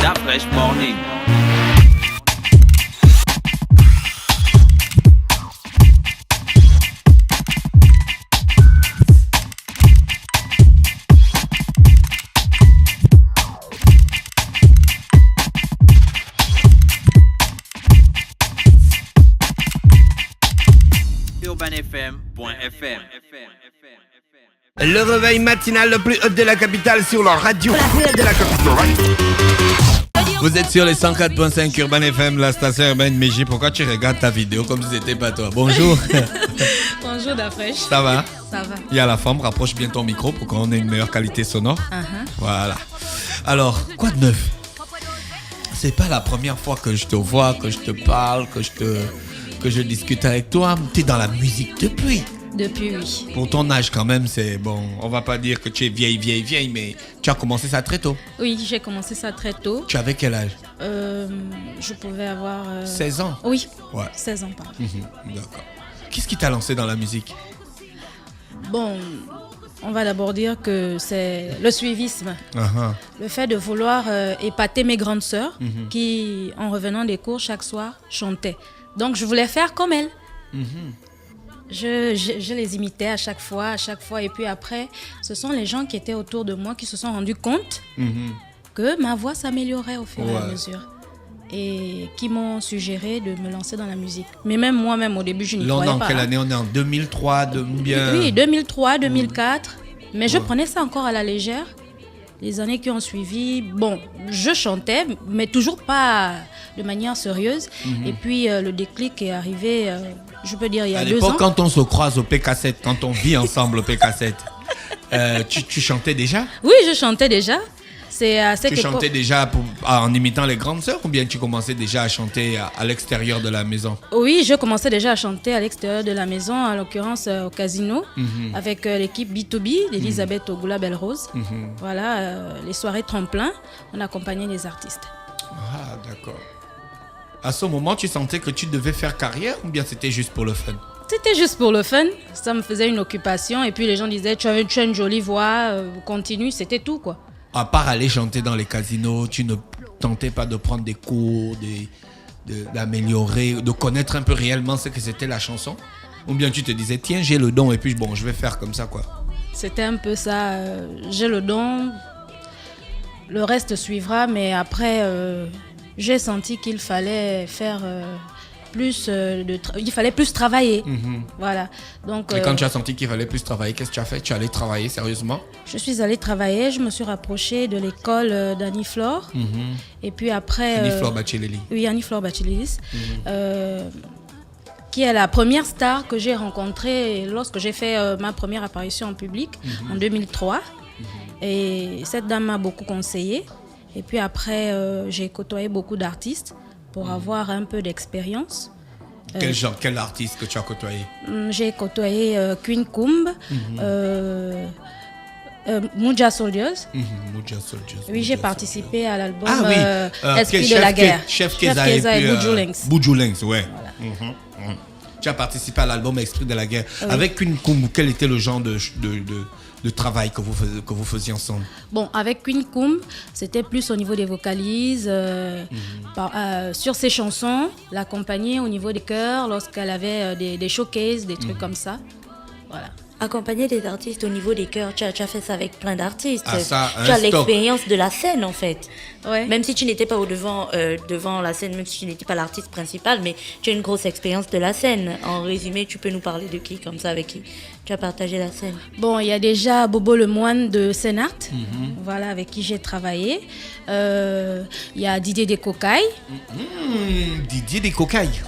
Da Fresh Morning. UrbanFM.fm. Le réveil matinal le plus haut de la capitale sur la radio de la capitale. Vous êtes sur les 104.5 Urban FM, la station urbaine. Méji, pourquoi tu regardes ta vidéo comme si c'était pas toi? Bonjour. Bonjour Dafresh. Ça va? Ça va. Il y a la forme, rapproche bien ton micro pour qu'on ait une meilleure qualité sonore. Voilà. Alors, quoi de neuf? C'est pas la première fois que je te vois, que je te parle, que je discute avec toi. Tu es dans la musique depuis. Depuis, oui. Pour ton âge quand même, c'est bon. On va pas dire que tu es vieille, mais tu as commencé ça très tôt. Oui, j'ai commencé ça très tôt. Tu avais quel âge? Je pouvais avoir... 16 ans? Oui, ouais. 16 ans, pardon. D'accord. Qu'est-ce qui t'a lancé dans la musique? Bon, on va d'abord dire que c'est le suivisme. Le fait de vouloir épater mes grandes sœurs qui, en revenant des cours chaque soir, chantaient. Donc, je voulais faire comme elles. Je les imitais à chaque fois. Et puis après, ce sont les gens qui étaient autour de moi qui se sont rendus compte que ma voix s'améliorait au fur et à mesure. Et qui m'ont suggéré de me lancer dans la musique. Mais même moi-même, au début, je n'y croyais pas. Là, on est en quelle année? On est en 2003, Oui, 2003, 2004. Mais je prenais ça encore à la légère. Les années qui ont suivi, bon, je chantais, mais toujours pas de manière sérieuse. Et puis, le déclic est arrivé, je peux dire, il y a 2 ans. À l'époque, quand on se croise au P-Cassette, quand on vit ensemble au P-Cassette, tu chantais déjà? Oui, je chantais déjà. C'est à cette tu époque... chantais déjà en imitant les grandes sœurs ou bien tu commençais déjà à chanter à l'extérieur de la maison? Oui, je commençais déjà à chanter à l'extérieur de la maison, en l'occurrence au casino, avec l'équipe B2B d'Elisabeth Ogoula Belle-Rose. Voilà, les soirées tremplin, on accompagnait les artistes. Ah, d'accord. À ce moment, tu sentais que tu devais faire carrière ou bien c'était juste pour le fun? C'était juste pour le fun, ça me faisait une occupation et puis les gens disaient tu as une jolie voix, continue, c'était tout quoi. À part aller chanter dans les casinos, tu ne tentais pas de prendre des cours, d'améliorer, de connaître un peu réellement ce que c'était la chanson? Ou bien tu te disais, tiens, j'ai le don et puis bon, je vais faire comme ça, quoi? C'était un peu ça. J'ai le don, le reste suivra, mais après, j'ai senti qu'il fallait faire... il fallait plus travailler. Voilà. Donc, et quand tu as senti qu'il fallait plus travailler, qu'est-ce que tu as fait? Tu es allé travailler sérieusement? Je suis allée travailler, je me suis rapprochée de l'école d'Annie-Flore. Et puis après... Annie-Flore Bacheleli. Oui, Annie-Flore Bacheleli. Qui est la première star que j'ai rencontrée lorsque j'ai fait ma première apparition en public en 2003. Et cette dame m'a beaucoup conseillé. Et puis après, j'ai côtoyé beaucoup d'artistes pour avoir un peu d'expérience. Quel artiste que tu as côtoyé? J'ai côtoyé Queen Kumb, Muja Soldiers. Oui, j'ai participé à l'album Esprit de la guerre. Chef Keza et Buju Links, ouais. Voilà. Tu as participé à l'album Esprit de la guerre. Oui. Avec Queen Kumb, quel était le genre de travail que vous faisiez ensemble? Bon, avec Queen Kumb, c'était plus au niveau des vocalises, sur ses chansons, l'accompagner au niveau des chœurs, lorsqu'elle avait des showcases, des trucs comme ça. Voilà. Accompagner des artistes au niveau des chœurs, tu as fait ça avec plein d'artistes. Tu as l'expérience de la scène en fait. Ouais. Même si tu n'étais pas devant la scène, même si tu n'étais pas l'artiste principal, mais tu as une grosse expérience de la scène. En résumé, tu peux nous parler de qui comme ça, avec qui tu as partagé la scène? Bon, il y a déjà Bobo Lemoine de Senart, voilà, avec qui j'ai travaillé. Il y a Didier Descocailles. Didier Descocailles.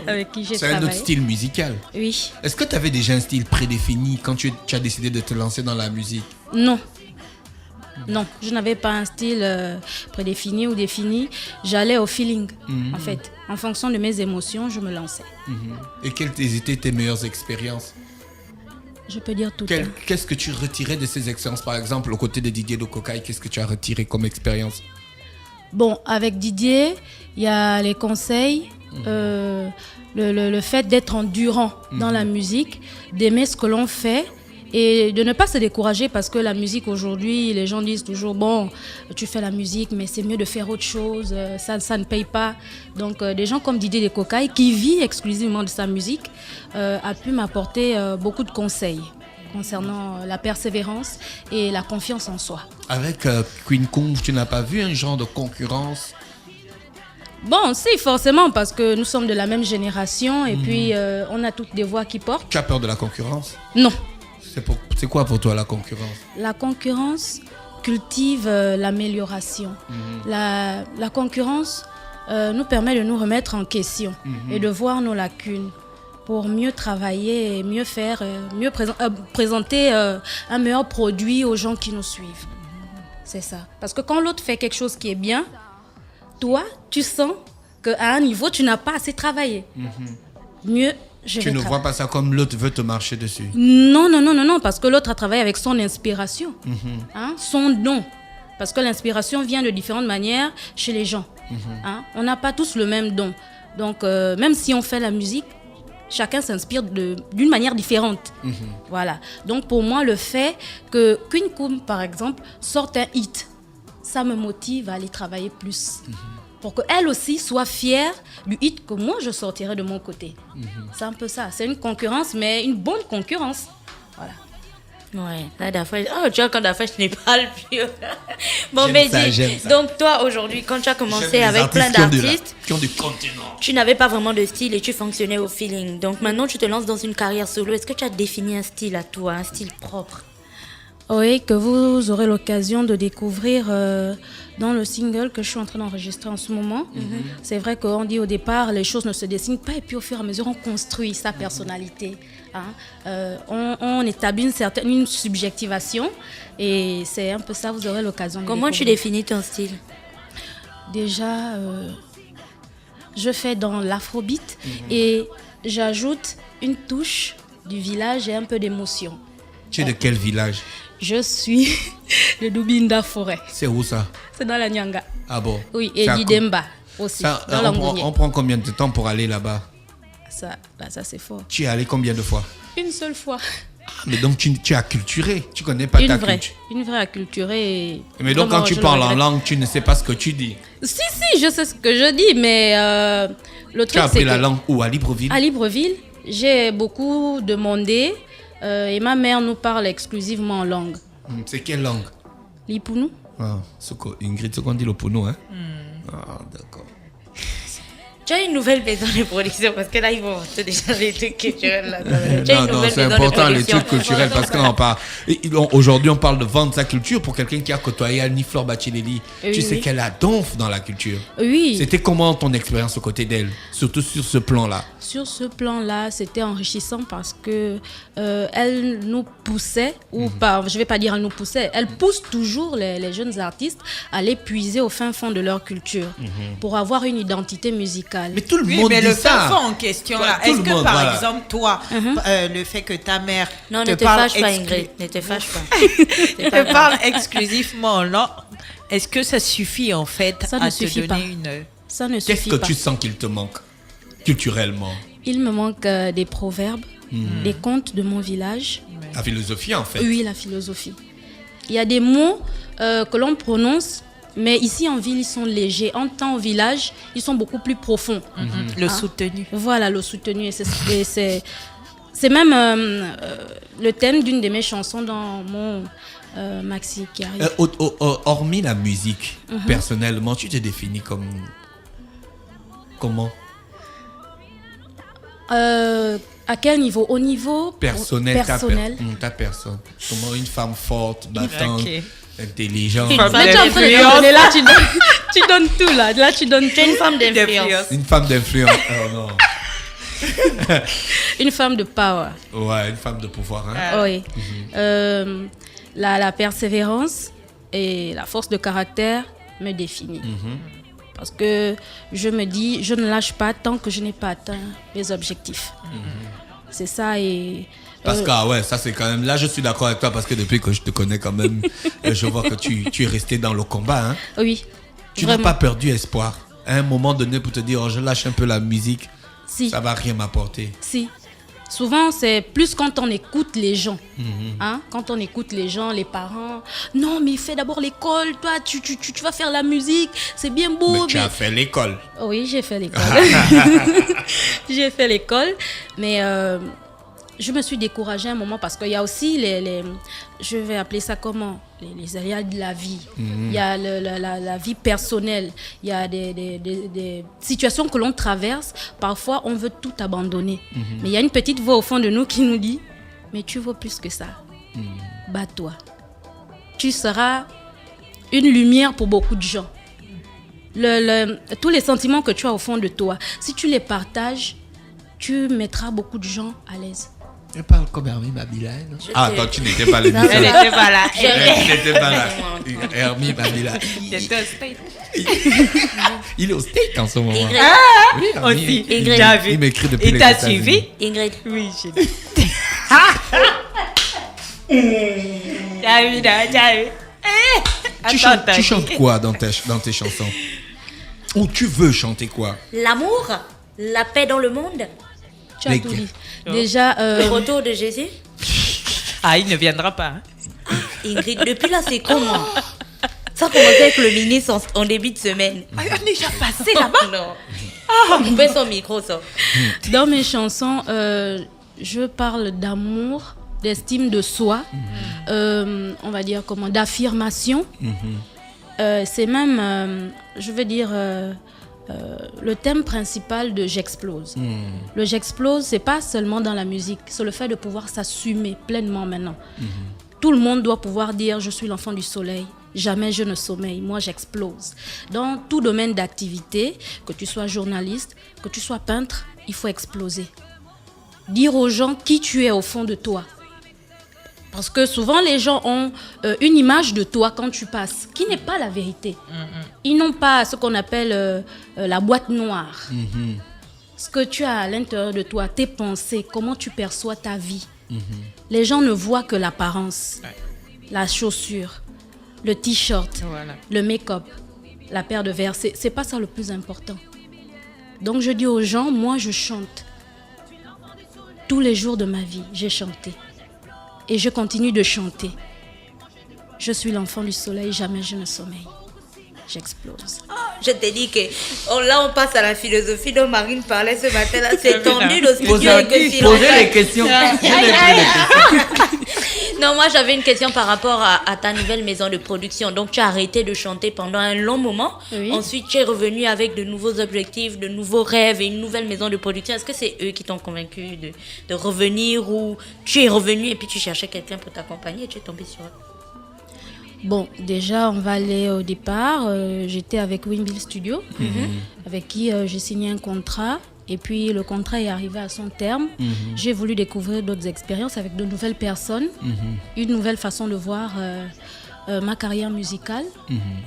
Avec qui j'ai travaillé. C'est un autre style musical. Oui. Est-ce que tu avais déjà un style prédéfini quand tu as décidé de te lancer dans la musique? Non. Non, je n'avais pas un style prédéfini ou défini. J'allais au feeling, en fait. En fonction de mes émotions, je me lançais. Et quelles étaient tes meilleures expériences? Je peux dire tout. Qu'est-ce que tu retirais de ces expériences? Par exemple, aux côtés de Didier Descocailles, qu'est-ce que tu as retiré comme expérience? Bon, avec Didier, il y a les conseils, le fait d'être endurant dans la musique, d'aimer ce que l'on fait Et de ne pas se décourager parce que la musique aujourd'hui, les gens disent toujours, bon, tu fais la musique, mais c'est mieux de faire autre chose, ça ne paye pas. Donc des gens comme Didier Descocailles, qui vit exclusivement de sa musique, a pu m'apporter beaucoup de conseils concernant la persévérance et la confiance en soi. Avec Queen Kung, tu n'as pas vu un genre de concurrence? Bon, si, forcément, parce que nous sommes de la même génération et puis on a toutes des voix qui portent. Tu as peur de la concurrence? Non. C'est quoi pour toi la concurrence? La concurrence cultive l'amélioration. La concurrence nous permet de nous remettre en question et de voir nos lacunes pour mieux travailler et mieux faire, mieux présenter un meilleur produit aux gens qui nous suivent. C'est ça. Parce que quand l'autre fait quelque chose qui est bien, toi, tu sens qu'à un niveau, tu n'as pas assez travaillé. Mieux, tu ne vois pas ça comme l'autre veut te marcher dessus? Non, parce que l'autre a travaillé avec son inspiration, son don. Parce que l'inspiration vient de différentes manières chez les gens. On n'a pas tous le même don. Donc, même si on fait la musique, chacun s'inspire d'une manière différente. Voilà. Donc, pour moi, le fait que Queen Kung, par exemple, sorte un hit, ça me motive à aller travailler plus. Pour qu'elle aussi soit fière du hit que moi, je sortirai de mon côté. C'est un peu ça. C'est une concurrence, mais une bonne concurrence. Voilà. Ouais, la dernière fois, tu vois, quand la fois, je n'ai pas le plus. Bon, mais donc toi, aujourd'hui, quand tu as commencé avec plein d'artistes, qui ont du contenant, tu n'avais pas vraiment de style et tu fonctionnais au feeling. Donc maintenant, tu te lances dans une carrière solo. Est-ce que tu as défini un style à toi, un style propre? Oui, que vous aurez l'occasion de découvrir dans le single que je suis en train d'enregistrer en ce moment. C'est vrai qu'on dit au départ, les choses ne se dessinent pas et puis au fur et à mesure, on construit sa personnalité. On établit une subjectivation et c'est un peu ça, vous aurez l'occasion de Comment tu définis ton style? Déjà, je fais dans l'afrobeat et j'ajoute une touche du village et un peu d'émotion. Tu es de quel village? Je suis de Dubinda Forêt. C'est où ça? C'est dans la Nyanga. Ah bon? Oui, et Didemba aussi. Ça, dans on prend combien de temps pour aller là-bas? Ça c'est fort. Tu es allé combien de fois? Une seule fois. Ah, mais donc tu es acculturé, tu connais pas ta culture. Une vraie acculturée. Mais donc quand tu parles en langue, tu ne sais pas ce que tu dis. Si, je sais ce que je dis, mais le truc c'est que... Tu as appris la langue où? À Libreville? À Libreville, j'ai beaucoup demandé et ma mère nous parle exclusivement en langue. C'est quelle langue? L'Ipunu. Ah, Ingrid, ce qu'on dit le Puno, hein? Ah, d'accord. Tu as une nouvelle maison de production parce que là, ils vont te déjà les trucs culturels. Là, non, c'est important les trucs culturels parce qu'on en parle. Aujourd'hui, on parle de vendre sa culture pour quelqu'un qui a côtoyé Annie-Fleur Bacheleli. Tu sais qu'elle a donf dans la culture. Oui. C'était comment ton expérience aux côtés d'elle, surtout sur ce plan-là? Sur ce plan-là, c'était enrichissant parce que elle nous poussait, ou pas, je vais pas dire elle nous poussait, elle pousse toujours les jeunes artistes à aller puiser au fin fond de leur culture pour avoir une identité musicale. Mais tout le monde mais dit le ça. fin fond en question là, est-ce que par exemple toi, le fait que ta mère ne te fâche pas, Ingrid, ne te fâche pas. te parle exclusivement en langue, est-ce que ça suffit en fait ça à te donner une... Ça ne suffit pas. Qu'est-ce que tu sens qu'il te manque culturellement? Il me manque des proverbes, des contes de mon village. La philosophie en fait. Oui, la philosophie. Il y a des mots que l'on prononce, mais ici en ville, ils sont légers. En temps au village, ils sont beaucoup plus profonds. Le soutenu. Voilà, le soutenu. Et c'est même le thème d'une de mes chansons dans mon maxi qui arrive. Hormis la musique, personnellement, tu te définis comme... Comment? À quel niveau? Au niveau personnel. Ta personne. Comment une femme forte, battante, intelligente. Mais tu es en train de donner là, tu donnes tout là. Là, tu donnes tout. Une femme d'influence. Une femme d'influence. Oh non. Une femme de power. Ouais, une femme de pouvoir. Hein? Oui. La persévérance et la force de caractère me définit. Parce que je me dis, je ne lâche pas tant que je n'ai pas atteint mes objectifs. C'est ça et... Parce que ouais, ça c'est quand même... Là, je suis d'accord avec toi parce que depuis que je te connais quand même, je vois que tu es resté dans le combat. Hein? Oui. Tu n'as pas perdu espoir à un moment donné pour te dire, oh, je lâche un peu la musique, si. Ça va rien m'apporter. Si. Souvent, c'est plus quand on écoute les gens. Hein? Quand on écoute les gens, les parents. Non, mais fais d'abord l'école. Toi, tu vas faire la musique. C'est bien beau. Mais tu as fait l'école. Oui, j'ai fait l'école. J'ai fait l'école. Mais je me suis découragée à un moment parce qu'il y a aussi je vais appeler ça comment, les aléas de la vie. Il y a la vie personnelle. Il y a des situations que l'on traverse. Parfois, on veut tout abandonner. Mais il y a une petite voix au fond de nous qui nous dit, mais tu vaux plus que ça. Bats-toi. Tu seras une lumière pour beaucoup de gens. Tous les sentiments que tu as au fond de toi, si tu les partages, tu mettras beaucoup de gens à l'aise. Elle parle comme Hermie Babila. Attends, tu n'étais pas là. Elle n'était pas là. Elle n'était pas là. Hermie Babila. Il était au State. Il est au steak en ce moment. Ingrid. Oui, Hermie. Aussi. Ingrid. T'as vu? Il m'écrit depuis Et les t'as États-Unis. suivi? Ingrid. Oui, j'ai dit. T'as vu? Tu chantes quoi dans tes chansons? Ou tu veux chanter quoi? L'amour, la paix dans le monde, Tu as tout dit. Déjà, le retour de Jésus. Ah, il ne viendra pas. Hein? Ingrid, depuis là, c'est comment? Ça commençait avec le ministre en début de semaine. Ah, on est déjà passé là-bas. Non. Coupez son micro, ça. dans mes chansons, je parle d'amour, d'estime de soi, on va dire comment, d'affirmation. C'est même, je veux dire, le thème principal de J'explose. Le J'explose, c'est pas seulement dans la musique, c'est le fait de pouvoir s'assumer pleinement maintenant. Tout le monde doit pouvoir dire je suis l'enfant du soleil, jamais je ne sommeille, moi j'explose. Dans tout domaine d'activité, que tu sois journaliste, que tu sois peintre, il faut exploser. Dire aux gens qui tu es au fond de toi. Parce que souvent, les gens ont une image de toi quand tu passes, qui n'est pas la vérité. Ils n'ont pas ce qu'on appelle la boîte noire. Ce que tu as à l'intérieur de toi, tes pensées, comment tu perçois ta vie. Les gens ne voient que l'apparence, la chaussure, le t-shirt, le make-up, la paire de verres. C'est pas ça le plus important. Donc je dis aux gens, moi je chante. Tous les jours de ma vie, j'ai chanté. Et je continue de chanter. Je suis l'enfant du soleil, jamais je ne sommeille. J'explose. Je te dis que là, on passe à la philosophie dont Marine parlait ce matin. Là, c'est tendu le studio. Posez les questions. Non, moi, j'avais une question par rapport à ta nouvelle maison de production. Donc, tu as arrêté de chanter pendant un long moment. Oui. Ensuite, tu es revenu avec de nouveaux objectifs, de nouveaux rêves et une nouvelle maison de production. Est-ce que c'est eux qui t'ont convaincu de revenir ou tu es revenu et puis tu cherchais quelqu'un pour t'accompagner et tu es tombé sur eux? Bon, déjà, on va aller au départ. J'étais avec Winbill Studio, avec qui j'ai signé un contrat. Et puis, le contrat est arrivé à son terme. J'ai voulu découvrir d'autres expériences avec de nouvelles personnes, une nouvelle façon de voir ma carrière musicale,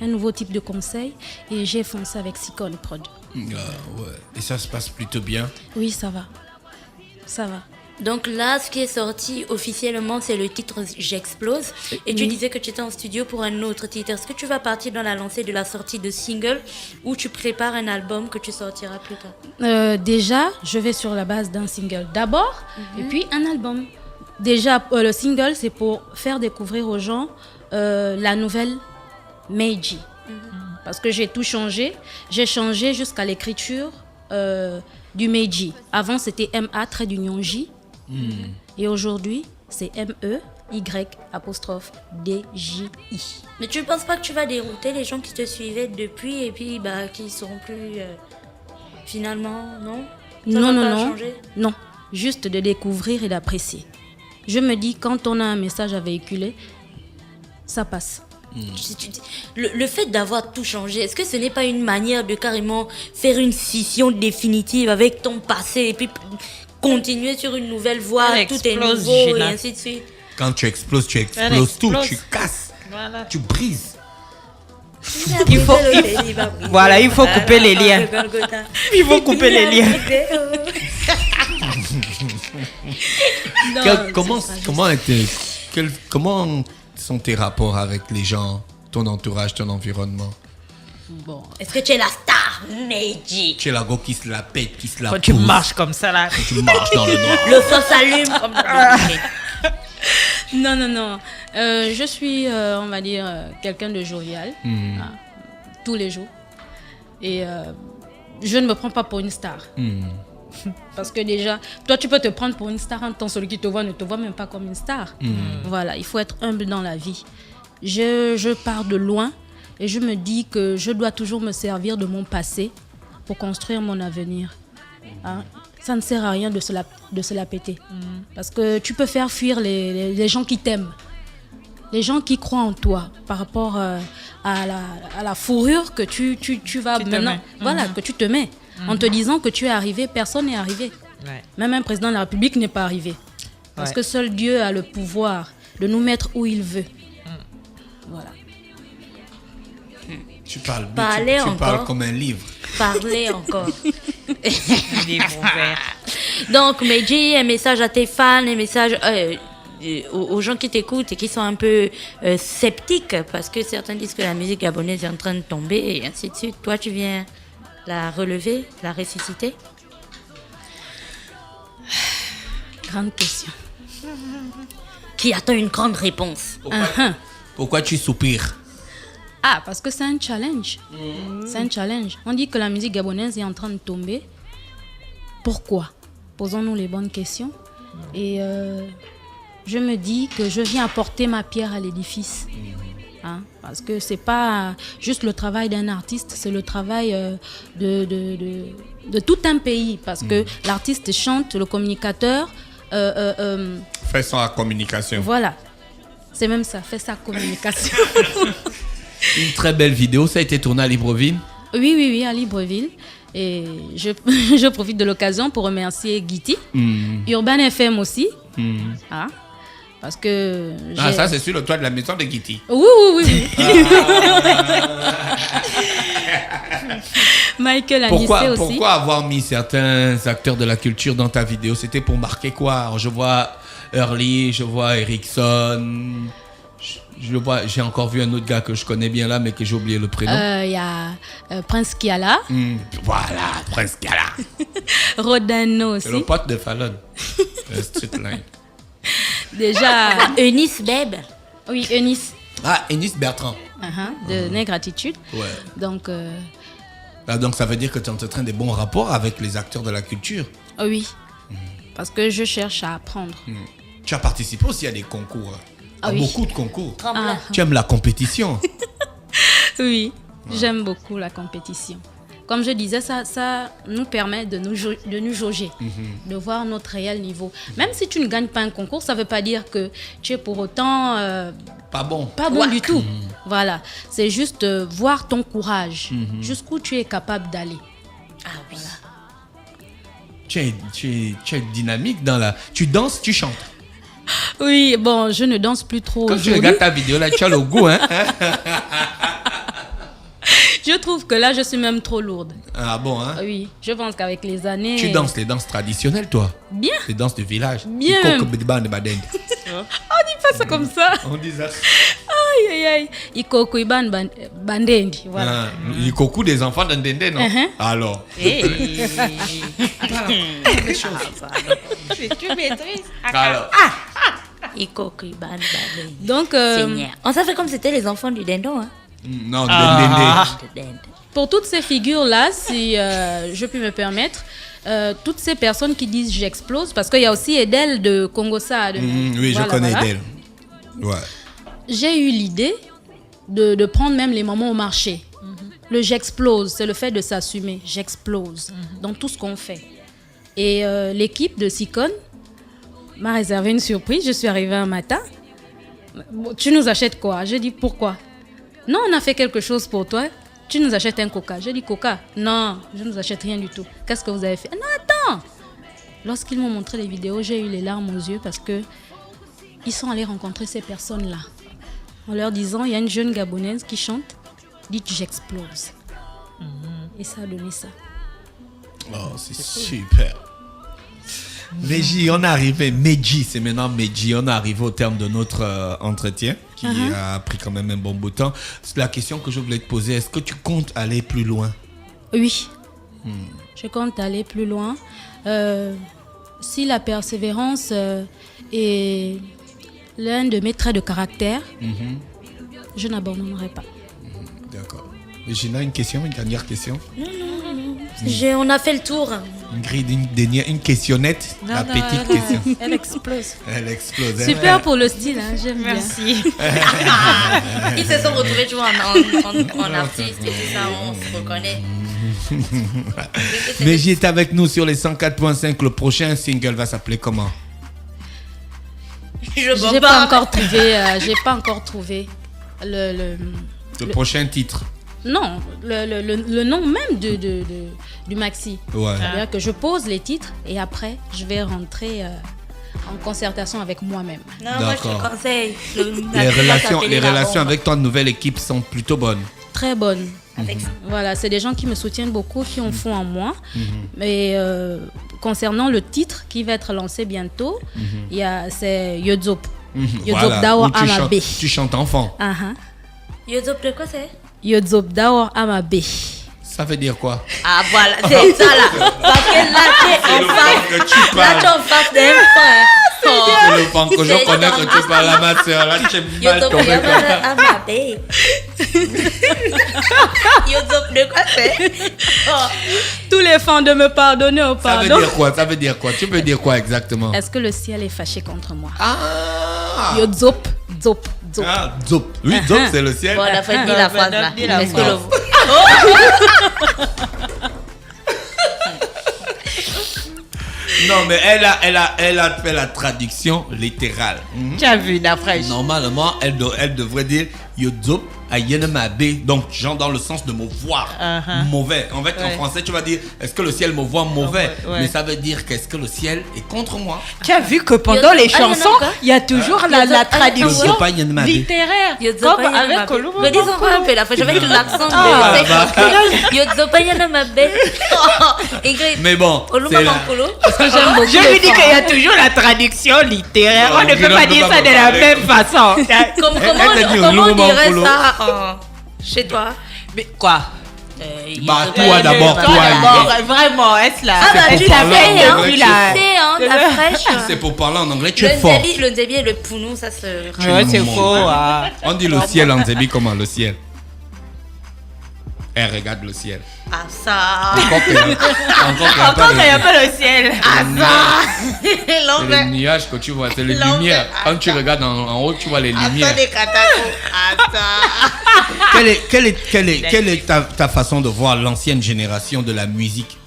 un nouveau type de conseil. Et j'ai foncé avec Sicone Prod. Ouais. Et ça se passe plutôt bien. Oui, ça va. Ça va. Donc là, ce qui est sorti officiellement, c'est le titre J'explose. Et tu disais que tu étais en studio pour un autre titre. Est-ce que tu vas partir dans la lancée de la sortie de single ou tu prépares un album que tu sortiras plus tard? Déjà, je vais sur la base d'un single d'abord et puis un album. Déjà, le single, c'est pour faire découvrir aux gens la nouvelle Meiji. Parce que j'ai tout changé. J'ai changé jusqu'à l'écriture du Meiji. Avant, c'était MA-J. Et aujourd'hui, c'est MEY''D''J''I. Mais tu ne penses pas que tu vas dérouter les gens qui te suivaient depuis et puis qui ne seront plus finalement, non? Ça va pas changer? Non, juste de découvrir et d'apprécier. Je me dis, quand on a un message à véhiculer, ça passe. Le fait d'avoir tout changé, est-ce que ce n'est pas une manière de carrément faire une scission définitive avec ton passé et puis continuer sur une nouvelle voie, tout est nouveau et ainsi de suite? Quand tu exploses tout, tu casses, tu brises. Il faut couper les liens. Il faut couper les liens. Comment sont tes rapports avec les gens, ton entourage, ton environnement? Bon. Est-ce que tu es la star? Meiji. Tu es la go qui se la pète, qui se la Quand tu pousse. marches comme ça, là. Quand tu marches dans le noir. Le feu s'allume comme Non. Je suis, on va dire, quelqu'un de jovial. Tous les jours. Et je ne me prends pas pour une star. Parce que déjà, toi, tu peux te prendre pour une star en tant que celui qui te voit ne te voit même pas comme une star. Voilà, il faut être humble dans la vie. Je pars de loin et je me dis que je dois toujours me servir de mon passé pour construire mon avenir. Hein? Ça ne sert à rien de se la péter. Parce que tu peux faire fuir les gens qui t'aiment. Les gens qui croient en toi par rapport à la fourrure que tu vas maintenant... Voilà, que tu te mets. En te disant que tu es arrivé, personne n'est arrivé. Ouais. Même un président de la République n'est pas arrivé. Parce que seul Dieu a le pouvoir de nous mettre où il veut. Voilà. Tu parles bien, Parlez tu encore. parles comme un livre. Parlez encore. Des bons verres. Donc, Meiji, un message à tes fans, un message aux gens qui t'écoutent et qui sont un peu sceptiques parce que certains disent que la musique gabonaise est en train de tomber et ainsi de suite. Toi, tu viens la relever, la ressusciter? Grande question. Qui attend une grande réponse. Pourquoi tu soupires? Ah, parce que c'est un challenge. C'est un challenge. On dit que la musique gabonaise est en train de tomber. Pourquoi? Posons-nous les bonnes questions. Et je me dis que je viens apporter ma pierre à l'édifice. Hein? Parce que c'est pas juste le travail d'un artiste, c'est le travail de tout un pays. Parce que l'artiste chante, le communicateur... Fais son à communication. Voilà. C'est même ça, fait sa communication. Une très belle vidéo, ça a été tourné à Libreville. Oui, à Libreville. Et je profite de l'occasion pour remercier Guiti, Urban FM aussi. Ah, parce que ça c'est sur le toit de la maison de Guiti. Oui. Michael Anissé aussi. Pourquoi avoir mis certains acteurs de la culture dans ta vidéo? C'était pour marquer quoi? Alors, je vois Early, je vois Erickson. J'ai encore vu un autre gars que je connais bien là, mais que j'ai oublié le prénom. Il y a Prince Kiala. Voilà, Prince Kiala. Rodano aussi. C'est le pote de Fallon. Streetline. Déjà. Eunice Beb. Oui, Eunice. Ah, Eunice Bertrand. De Négratitude. Ouais. Donc, donc ça veut dire que tu entretiens des bons rapports avec les acteurs de la culture. Oui. Parce que je cherche à apprendre. Tu as participé aussi à des concours. Oui. Beaucoup de concours. Tremblin. Tu aimes la compétition. Oui, j'aime beaucoup la compétition. Comme je disais, ça nous permet de nous jauger, de voir notre réel niveau. Même si tu ne gagnes pas un concours, ça ne veut pas dire que tu es pour autant Pas bon. pas bon du tout. Voilà, c'est juste voir ton courage, jusqu'où tu es capable d'aller. Ah oui. Tu es dynamique dans la... Tu danses, tu chantes. Oui, bon, je ne danse plus trop Quand tu aujourd'hui. regardes ta vidéo, là, tu as le goût, hein? Je trouve que là, je suis même trop lourde. Ah bon, hein? Oui, je pense qu'avec les années... Tu danses les danses traditionnelles, toi? Bien. Les danses de village? Bien. On dit pas ça comme ça. On dit ça. Aïe. Ikoko iban bandendi. Voilà. Il coucou des enfants d'Ndende, non? Alors. Tu maîtrises. Alors. Donc, Seigneur. On savait comme c'était les enfants du dindon. Hein? Non, Ndende. De dinde. pour toutes ces figures-là, si je puis me permettre, toutes ces personnes qui disent j'explose, parce qu'il y a aussi Edel de Congosa. Oui, je connais Edel. Ouais. J'ai eu l'idée de prendre même les moments au marché. Le j'explose, c'est le fait de s'assumer. J'explose dans tout ce qu'on fait. Et l'équipe de Sicon m'a réservé une surprise. Je suis arrivée un matin. Tu nous achètes quoi? J'ai dit pourquoi? Non, on a fait quelque chose pour toi. Tu nous achètes un coca. J'ai dit coca? Non, je ne nous achète rien du tout. Qu'est-ce que vous avez fait? Non, attends. Lorsqu'ils m'ont montré les vidéos, j'ai eu les larmes aux yeux parce que ils sont allés rencontrer ces personnes-là. En leur disant, il y a une jeune Gabonaise qui chante, dites j'explose. Et ça a donné ça. Oh, c'est super. Meiji, on est arrivé. Meiji, c'est maintenant Meiji. On est arrivé au terme de notre entretien qui a pris quand même un bon bout de temps. La question que je voulais te poser, est-ce que tu comptes aller plus loin? Oui. Je compte aller plus loin. Si la persévérance est l'un de mes traits de caractère, je n'abandonnerai pas. D'accord. Gina, une dernière question. On a fait le tour. Une questionnette, la petite question. Elle explose. Elle explose. Super pour le style, hein, j'aime bien. Merci. Ils se sont retrouvés toujours en artiste et tout ça, on se reconnaît. Mais j'y est avec nous sur les 104.5. Le prochain single va s'appeler comment? J'ai pas encore trouvé le prochain titre. Non, le nom même du maxi. Ouais. C'est-à-dire que je pose les titres et après je vais rentrer en concertation avec moi-même. Non, moi je te conseille. Les relations avec ton nouvelle équipe sont plutôt bonnes. Très bonnes. Voilà, c'est des gens qui me soutiennent beaucoup, qui ont foi en moi. Mais concernant le titre qui va être lancé bientôt, c'est Yodzop. Yodzop Dawa Amabe. Tu chantes enfant. Yodzop de quoi c'est? Yodzop Dawa Amabe. Ça veut dire quoi? Ah voilà, c'est ça là. Parce que là tu es en face d'un frère. Le panco, je connais que tu parles à ma soeur. Là, tu es mal tombé. Yodzop de quoi c'est? Tous les fans de me pardonner au pardon. Ça veut dire quoi? Tu peux dire quoi exactement? Est-ce que le ciel est fâché contre moi? Yodzop. Zop. Ah, Zop. Oui, Zop, c'est le ciel. Bon, la fin de la phrase là. Est-ce que Non, mais elle a fait la traduction littérale. Tu as vu la fraîche? Normalement, elle devrait dire Yodzop Ayenemabe. Donc, genre dans le sens de me voir mauvais. En fait, en français, tu vas dire est-ce que le ciel me voit mauvais? Mais ça veut dire qu'est-ce que le ciel est contre moi? Tu as vu que pendant les chansons, il y a toujours la traduction littéraire. Comme avec Colombo. Redis encore un peu la fois, je vais avec l'accent de Yodzop Ayenemabe. Mais bon, parce que j'aime beaucoup. Je lui dis qu'il y a toujours la traduction littéraire. On ne peut pas dire ça de la même façon. Comment on dirait ça chez toi? Mais quoi? Toi d'abord. Vraiment, est-ce là? Tu l'as la fraîche. C'est pour parler en anglais, tu es fort. Le Nzebi et le Pounou, ça se... Ouais, c'est faux. On dit le ciel en Nzebi comment? Le ciel. Elle regarde le ciel. Ah ça. Encore qu'il n'y a pas le ciel. Ah ça. C'est les nuages que tu vois, c'est les lumières. Quand tu regardes en haut, tu vois les lumières. Quelle est ta façon de voir l'ancienne génération de la musique?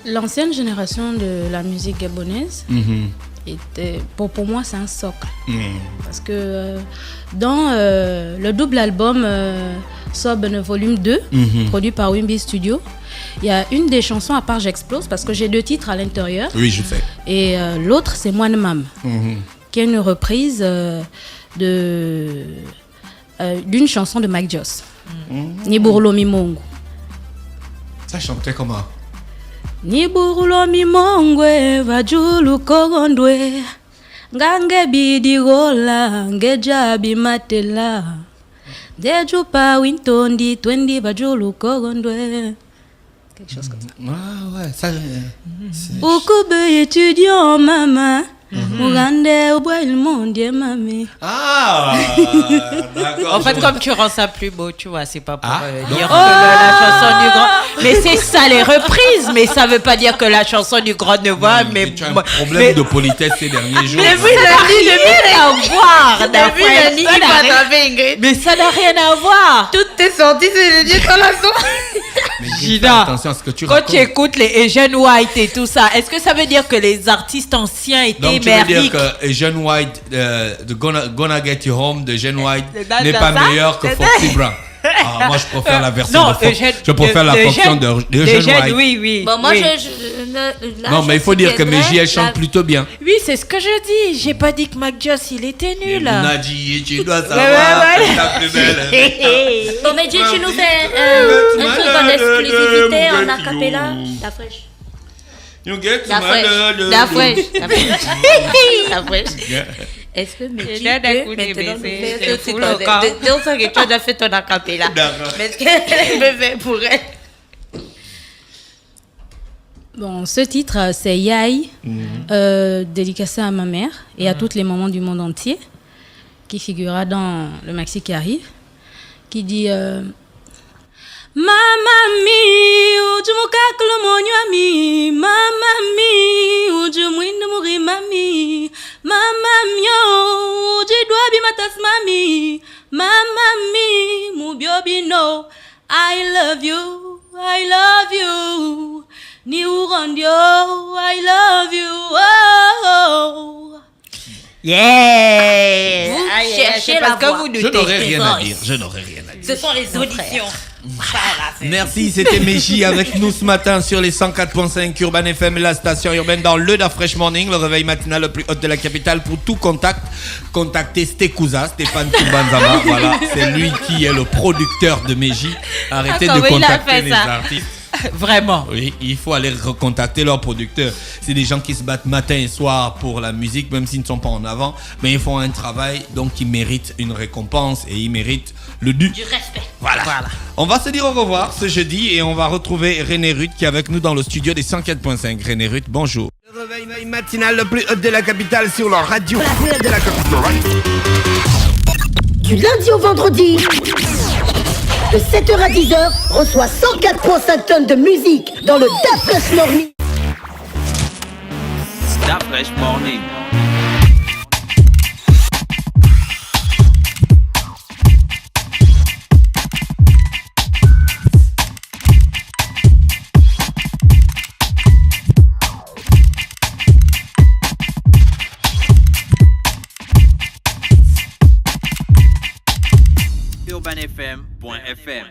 L'ancienne génération de la musique gabonaise était, pour moi, c'est un socle. Parce que dans le double album Sobn Volume 2, produit par Wimby Studio, il y a une des chansons, à part J'explose, parce que j'ai 2 titres à l'intérieur. Oui, je sais. Et l'autre, c'est Moine Mam, qui est une reprise d'une chanson de Mike Joss. Niburulo Mimongo. Ça chantait comment? Niburulo Mimongwe, Vajulu Kogondwe, Ngange Bidigola, Ngejabi Matela. Dejupa Wintondi, Twendi Vajulu Kogondwe. Quelque chose comme ça. Ah ouais, ça. Ukube étudiant, maman. Ougandais, au bois, le monde, mami. Ah, d'accord. En fait, comme tu rends ça plus beau, tu vois, c'est pas pour dire que la chanson du grand. Mais c'est ça les reprises, mais ça veut pas dire que la chanson du grand ne va. Mais tu as un problème de politesse ces derniers jours. Mais oui, mais ça n'a rien à voir. Toutes tes sorties, c'est le dieu dans la son. Gina, attention à ce que tu racontes. Quand tu écoutes les Asian White et tout ça, est-ce que ça veut dire que les artistes anciens étaient merdiques? Donc tu veux dire que Asian White, de Gonna Get You Home de Asian White n'est pas meilleur que Foxy Brown? Ah, moi je préfère la version de Fox. Je préfère la fonction de Asian White. Oui. Bon, moi non, mais il faut dire que Meji elle chante plutôt bien. Oui, c'est ce que je dis. J'ai pas dit que Mac Joss il était nul. Nadji, tu dois savoir, c'est ta plus belle. Bon, mais tu nous fais un truc en exclusivité en acapella. La fraîche. You get La fraîche. La fraîche. Est-ce que Meji donne un coup peut de maintenant nous baiser, faire c'est ce fou, titre le corps. de ça que tu as fait ton acapella. D'accord. Mais est-ce qu'elle me fait pour elle? Bon, ce titre, c'est Yai, dédicacé à ma mère et à toutes les mamans du monde entier, qui figurera dans le maxi qui arrive, qui dit Mamami, uju mukaklo monyoami, mamami, uju mwinde muri mami, mamamio, uju dwabi matas mami, mamami, mubiobino, I love you, ni urondio, I love you, oh. Yeah! Vous Ah, yeah, cherchez c'est la parce que voix. vous Je doutez. n'aurais rien à dire. Je n'aurais rien à dire. Ce sont les auditions. Voilà, c'est- Merci, c'était Meji avec nous ce matin sur les 104.5 Urban FM, la station urbaine dans le Da Fresh Morning, le réveil matinal le plus haut de la capitale. Pour tout contact, contactez Stéphane Toubanzama. Voilà, c'est lui qui est le producteur de Meji. Arrêtez de comment il a contacter fait les ça? artistes. Vraiment. Oui, il faut aller recontacter leurs producteurs. C'est des gens qui se battent matin et soir pour la musique, même s'ils ne sont pas en avant. Mais ils font un travail, donc ils méritent une récompense et ils méritent le dû. Du respect. Voilà. On va se dire au revoir ce jeudi et on va retrouver René Ruth qui est avec nous dans le studio des 104.5. René Ruth, bonjour. Le réveil matinal le plus haut de la capitale sur la radio. De la capitale. Du lundi au vendredi, de 7h à 10h, reçoit 104.5 tonnes de musique dans le Da Fresh Morning. Da Fresh Morning. UrbanFM.fm